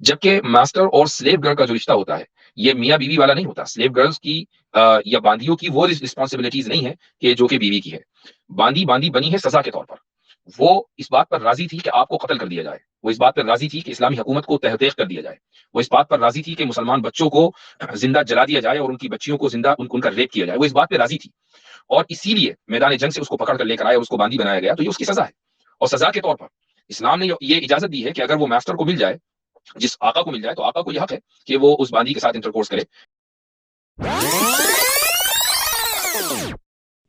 جبکہ ماسٹر اور sleeve girl کا جو رشتہ ہوتا ہے یہ میاں بیوی والا نہیں ہوتا. سلیو گرلز کی یا باندیوں کی وہ رسپانسبلٹیز نہیں ہے کہ جو کہ بیوی کی ہے. باندی بنی ہے سزا کے طور پر. وہ اس بات پر راضی تھی کہ آپ کو قتل کر دیا جائے. وہ اس بات پر راضی تھی کہ اسلامی حکومت کو تحقیق کر دیا جائے. وہ اس بات پر راضی تھی کہ مسلمان بچوں کو زندہ جلا دیا جائے اور ان کی بچیوں کو زندہ ان کا ریپ کیا جائے. وہ اس بات پہ راضی تھی اور اسی لیے میدان جنگ سے اس کو پکڑ کر لے کر آئے اور اس کو باندی بنایا گیا. تو یہ اس کی سزا ہے. اور سزا کے طور پر اسلام نے یہ اجازت دی ہے کہ اگر وہ ماسٹر کو مل جائے, جس آقا کو مل جائے, تو آقا کو یہ حق ہے کہ وہ اس باندی کے ساتھ انٹرکورس کرے.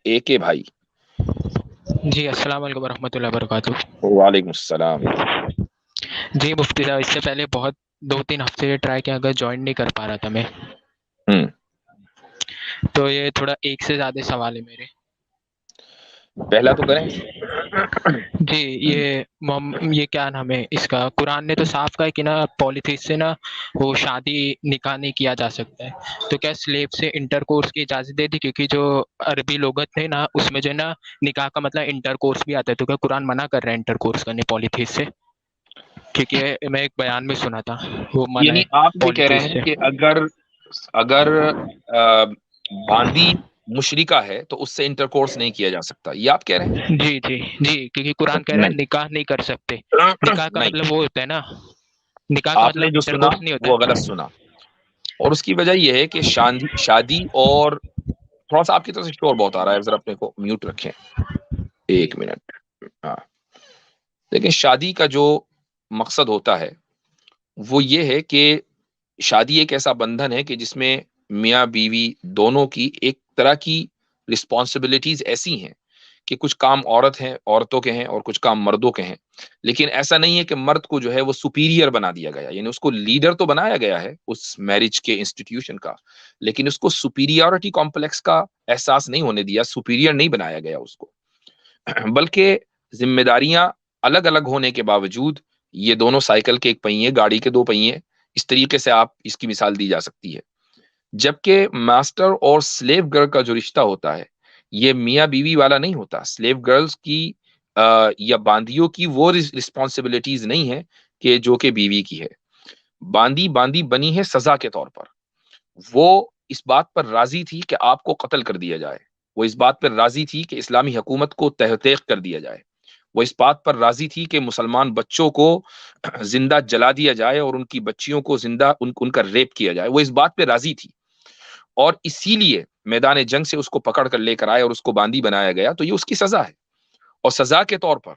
اے کے بھائی جی السلام علیکم ورحمۃ اللہ وبرکاتہ. وعلیکم السلام. جی مفتی صاحب, اس سے پہلے بہت 2-3 ہفتے ٹرائی کیا, اگر جوائن نہیں کر پا رہا تھا میں, تو یہ تھوڑا ایک سے زیادہ سوال ہے میرے. پہلا تو کریں. جی یہ کیا نام ہے اس کا, قرآن نے تو صاف کہا کہ نا پولیتھیس سے نا وہ شادی نکاح نہیں کیا جا سکتا ہے. تو کیا سلیب سے انٹر کورس کی اجازت دے دی, کیونکہ جو عربی لغت ہے نا اس میں جو ہے نا نکاح کا مطلب انٹر کورس بھی آتا ہے, تو کیا قرآن منع کر رہا ہے انٹر کورس کرنے پولیتھیس سے؟ کیونکہ میں ایک بیان میں سنا تھا وہ منع یعنی ہے آپ یہ کہہ رہے پولیتھیس ہیں سے. کہ اگر باندی مشرکہ ہے تو اس سے انٹر کورس نہیں کیا جا سکتا, یہ آپ کہہ رہے ہیں؟ جی جی جی, کیونکہ قرآن کہہ رہا ہے نہیں نکاح نہیں کر سکتے. نکاح کا نہیں, مطلب وہ ہوتا ہے نا, نکاح کا آپ نے مطلب جو انٹر سنا کورس نہیں ہوتا وہ ہے. غلط سنا. اور اس کی وجہ یہ ہے کہ شادی اور تھوڑا سا آپ کی طرف سے شور بہت آ رہا ہے, ذرا اپنے کو میوٹ رکھیں 1 منٹ. ہاں, لیکن شادی کا جو مقصد ہوتا ہے وہ یہ ہے کہ شادی ایک ایسا بندھن ہے کہ جس میں میاں بیوی دونوں کی ایک طرح کی رسپانسبلٹیز ایسی ہیں کہ کچھ کام عورتوں کے ہیں اور کچھ کام مردوں کے ہیں. لیکن ایسا نہیں ہے کہ مرد کو جو ہے وہ سپیریئر بنا دیا گیا, یعنی اس کو لیڈر تو بنایا گیا ہے اس میرج کے انسٹیٹیوشن کا, لیکن اس کو سپیریورٹی کمپلیکس کا احساس نہیں ہونے دیا, سپیریئر نہیں بنایا گیا اس کو. بلکہ ذمہ داریاں الگ الگ ہونے کے باوجود یہ دونوں سائیکل کے ایک پہیے, گاڑی کے 2 پہیے, اس طریقے سے آپ اس کی مثال دی جا سکتی ہے. جبکہ ماسٹر اور سلیو گرل کا جو رشتہ ہوتا ہے یہ میاں بیوی والا نہیں ہوتا. سلیو گرلز کی یا باندیوں کی وہ رسپانسبلٹیز نہیں ہے کہ جو کہ بیوی کی ہے. باندی بنی ہے سزا کے طور پر. وہ اس بات پر راضی تھی کہ آپ کو قتل کر دیا جائے. وہ اس بات پر راضی تھی کہ اسلامی حکومت کو تحقیق کر دیا جائے. وہ اس بات پر راضی تھی کہ مسلمان بچوں کو زندہ جلا دیا جائے اور ان کی بچیوں کو زندہ ان کا ریپ کیا جائے. وہ اس بات پہ راضی تھی اور اسی لیے میدان جنگ سے اس کو پکڑ کر لے کر آئے اور اس کو باندی بنایا گیا. تو یہ اس کی سزا ہے. اور سزا کے طور پر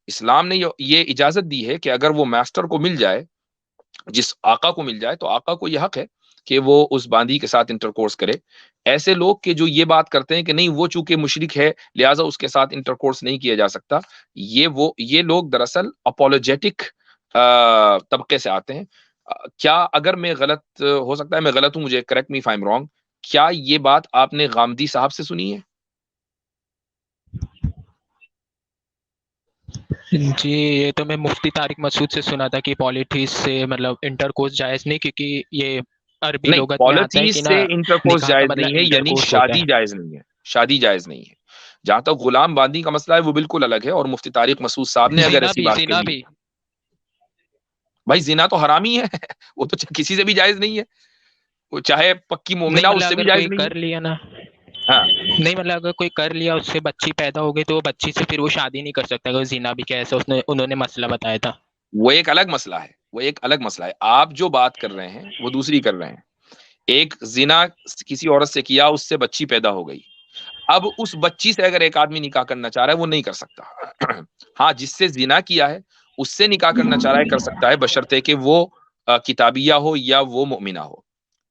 اسلام نے یہ اجازت دی ہے کہ اگر وہ ماسٹر کو مل جائے, جس آقا کو مل جائے, تو آقا کو یہ حق ہے کہ وہ اس باندی کے ساتھ انٹرکورس کرے. ایسے لوگ کہ جو یہ بات کرتے ہیں کہ نہیں وہ چونکہ مشرک ہے لہٰذا اس کے ساتھ انٹرکورس نہیں کیا جا سکتا, یہ لوگ دراصل اپولوجیٹک طبقے سے آتے ہیں. کیا اگر میں غلط ہو سکتا ہے, میں غلط ہوں, مجھے correct me if I am wrong, کیا یہ بات آپ نے غامدی صاحب سے سنی ہے؟ جی یہ تو میں مفتی طارق مسعود سے سنا تھا کہ پولیٹیز سے مطلب انٹر کورس جائز نہیں, کیونکہ یہ عربی نہیں, لغت میں آتا ہے پالیٹیز کہ سے نا انٹرکورس نکاح کا جائز مطلب نہیں ہے, انٹر یعنی کورس ہوتا شادی ہے. جائز نہیں ہے. شادی جائز نہیں ہے. جہاں تک غلام باندی کا مسئلہ ہے وہ بالکل الگ ہے, اور مفتی طارق مسعود صاحب نے اگر ایسی بات زنا کہی ہے, بھی بھائی زنا تو حرام ہی ہے وہ تو کسی سے بھی جائز نہیں ہے, وہ چاہے پکی نہیں, مومنہ اس مطلب سے بھی اگر جائز کوئی نہیں ہے. کر لیا نا, ہاں, نہیں مطلب اگر کوئی کر لیا اس سے بچی پیدا ہو گئی تو وہ بچی سے پھر وہ شادی نہیں کر سکتا, اگر زنا بھی کیسا انہوں نے مسئلہ بتایا تھا. وہ ایک الگ مسئلہ ہے, وہ ایک الگ مسئلہ ہے. آپ جو بات کر رہے ہیں وہ دوسری کر رہے ہیں. ایک زنا کسی عورت سے کیا, اس سے بچی پیدا ہو گئی, اب اس بچی سے اگر ایک آدمی نکاح کرنا چاہ رہا ہے وہ نہیں کر سکتا. ہاں, جس سے زنا کیا ہے اس سے نکاح کرنا چاہ رہا ہے کر سکتا ہے, بشرطے کہ وہ کتابیہ ہو یا وہ مؤمنہ ہو.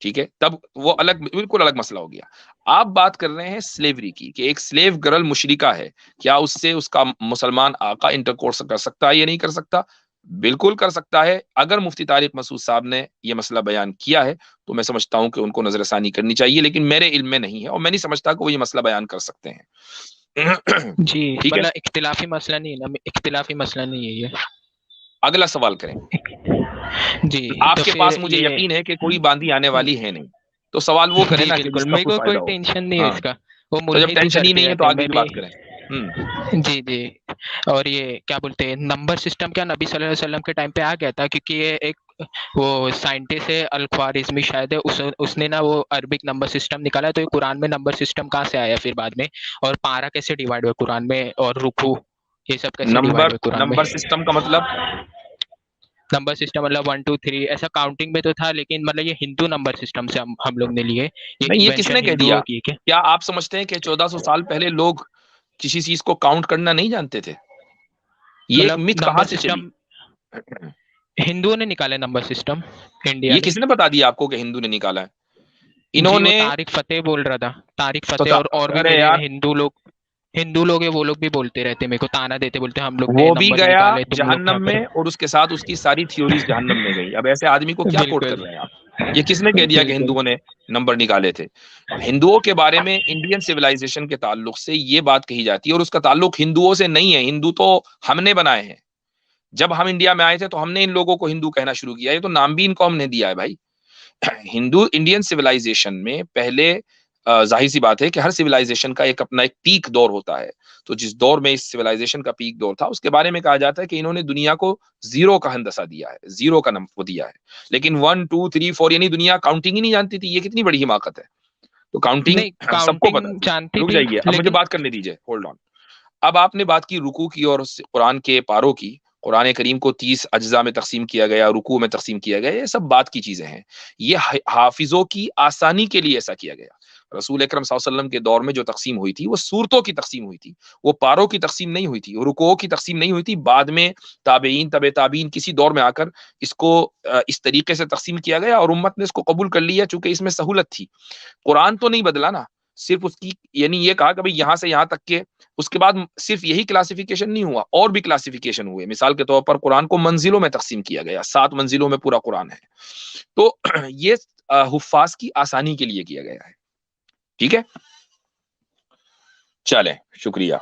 ٹھیک ہے, تب وہ الگ, بالکل الگ مسئلہ ہو گیا. آپ بات کر رہے ہیں سلیوری کی, کہ ایک سلیو گرل مشرکہ ہے, کیا اس سے اس کا مسلمان آقا انٹرکورس کر سکتا ہے یا نہیں کر سکتا؟ بالکل کر سکتا ہے. اگر مفتی طارق مسعود صاحب نے یہ مسئلہ بیان کیا ہے تو میں سمجھتا ہوں کہ ان کو نظر ثانی کرنی چاہیے, لیکن میرے علم میں نہیں ہے اور میں نہیں سمجھتا کہ وہ یہ مسئلہ بیان کر سکتے ہیں. جی ٹھیک ہے, مطلب اختلافی مسئلہ نہیں ہے نا, اختلافی مسئلہ نہیں ہے یہ. اگلا سوال کریں. جی آپ تو کے پھر پاس مجھے یہ یقین ہے کہ کوئی باندھی آنے والی ہے نہیں, تو سوال وہ کریں جی نا کہ بالکل, جس کا میرے کوئی کو کوئی فائدہ ہو. ٹینشن نہیں ہے ہاں, اس کا, وہ تو جب ملحد ہی ٹینشن ہی کرتے نہیں ہے تو رہتے ہیں, آگے میں کی بھی. بات کریں. جی جی, اور یہ کیا بولتے ہیں نمبر سسٹم کیا نبی صلی اللہ علیہ وسلم کے ٹائم پہ آ گیا تھا, کیونکہ یہ ایک وہ سائنٹسٹ ہے الخوارزمی شاید ہے، اس نے نا وہ عربک نمبر سسٹم نکالا ہے، تو یہ قرآن میں نمبر سسٹم کہاں سے آیا پھر بعد میں، اور پارہ کیسے ڈیوائڈ ہوا قرآن میں، اور رکوع یہ سب کیسے ڈیوائڈ نمبر ہوئے قرآن میں؟ نمبر سسٹم کا مطلب نمبر سسٹم مطلب 1 2 3 ایسا کاؤنٹنگ میں تو تھا، لیکن مطلب یہ ہندو نمبر سسٹم سے ہم لوگ نے لیے، یہ نہیں، یہ کس نے انوینشن کہہ دیا؟ ہندوؤں کی ہے۔ کیا آپ سمجھتے ہیں کہ 1400 سال پہلے لوگ کسی چیز کو کاؤنٹ کرنا نہیں جانتے تھے؟ یہ ایک مطلب مت کہاں نمبر سے چلی؟ سسٹم ہندوؤں نے نکالے نمبر سسٹم انڈیا یہ میں۔ کس نے بتا دیا آپ کو کہ ہندو نے نکالا ہے؟ جی انہوں وہ نے طارق فتح بول رہا تھا، طارق تو فتح، اور بھی ارے میرے یار، ہندو لوگ ہیں، وہ لوگ بھی بولتے رہتے میرے کو، تانا دیتے، بولتے ہم لوگ نے وہ بھی نمبرز گیا نکالے تم لوگ کیا جہنم کرو۔ میں، اور اس کے ساتھ اس کی ساری تھیوریز جہنم میں گئی۔ اب ایسے آدمی کو کیا کوٹ بالکل کر رہے ہیں آپ؟ یہ کس نے کہہ دیا کہ بالکل ہندوؤں نے نمبر نکالے تھے؟ ہندوؤں کے بارے میں انڈین سویلائزیشن کے تعلق سے یہ بات کہی جاتی ہے، اور اس کا تعلق ہندوؤں سے نہیں ہے، ہندو تو ہم نے بنائے ہیں۔ جب ہم انڈیا میں آئے تھے تو ہم نے ان لوگوں کو ہندو کہنا شروع کیا، یہ تو نام بھی ان کو ہم نے دیا ہے بھائی۔ ہندو انڈین سویلائزیشن میں پہلے ظاہر سی بات ہے کہ ہر سویلائزیشن کا ایک اپنا ایک پیک دور ہوتا ہے، تو جس دور میں اس سویلائزیشن کا پیک دور تھا اس کے بارے میں کہا جاتا ہے کہ انہوں نے دنیا کو زیرو کا ہندسہ دیا ہے، زیرو کا نمبر دیا ہے، لیکن 1 2 3 4 یعنی دنیا کاؤنٹنگ ہی نہیں جانتی تھی۔ یہ کتنی بڑی حماقت ہے! تو نہیں کاؤنٹنگ سب کو پتا کاؤنٹنگ تھی۔ جانتی رک تھی جائیے، اب مجھے لیکن بات کرنے دیجیے، ہولڈ آن۔ اب آپ نے بات کی رکوع کی اور قرآن کے پاروں کی، قرآن کریم کو 30 اجزاء میں تقسیم کیا گیا، رکوع میں تقسیم کیا گیا، یہ سب بات کی چیزیں ہیں، یہ حافظوں کی آسانی کے لیے ایسا کیا گیا۔ رسول اکرم صلی اللہ علیہ وسلم کے دور میں جو تقسیم ہوئی تھی وہ صورتوں کی تقسیم ہوئی تھی، وہ پاروں کی تقسیم نہیں ہوئی تھی، رکوعوں کی تقسیم نہیں ہوئی تھی۔ بعد میں تابعین، تبع تابعین، کسی دور میں آ کر اس کو اس طریقے سے تقسیم کیا گیا، اور امت نے اس کو قبول کر لیا چونکہ اس میں سہولت تھی۔ قرآن تو نہیں بدلا نا، صرف اس کی یعنی یہ کہا کہ بھئی یہاں سے یہاں تک کے، اس کے بعد صرف یہی کلاسیفیکیشن نہیں ہوا، اور بھی کلاسیفیکیشن ہوئے۔ مثال کے طور پر قرآن کو منزلوں میں تقسیم کیا گیا، 7 منزلوں میں پورا قرآن ہے۔ تو یہ حفاظ کی آسانی کے لیے کیا گیا ہے، ٹھیک ہے؟ چلیں، شکریہ۔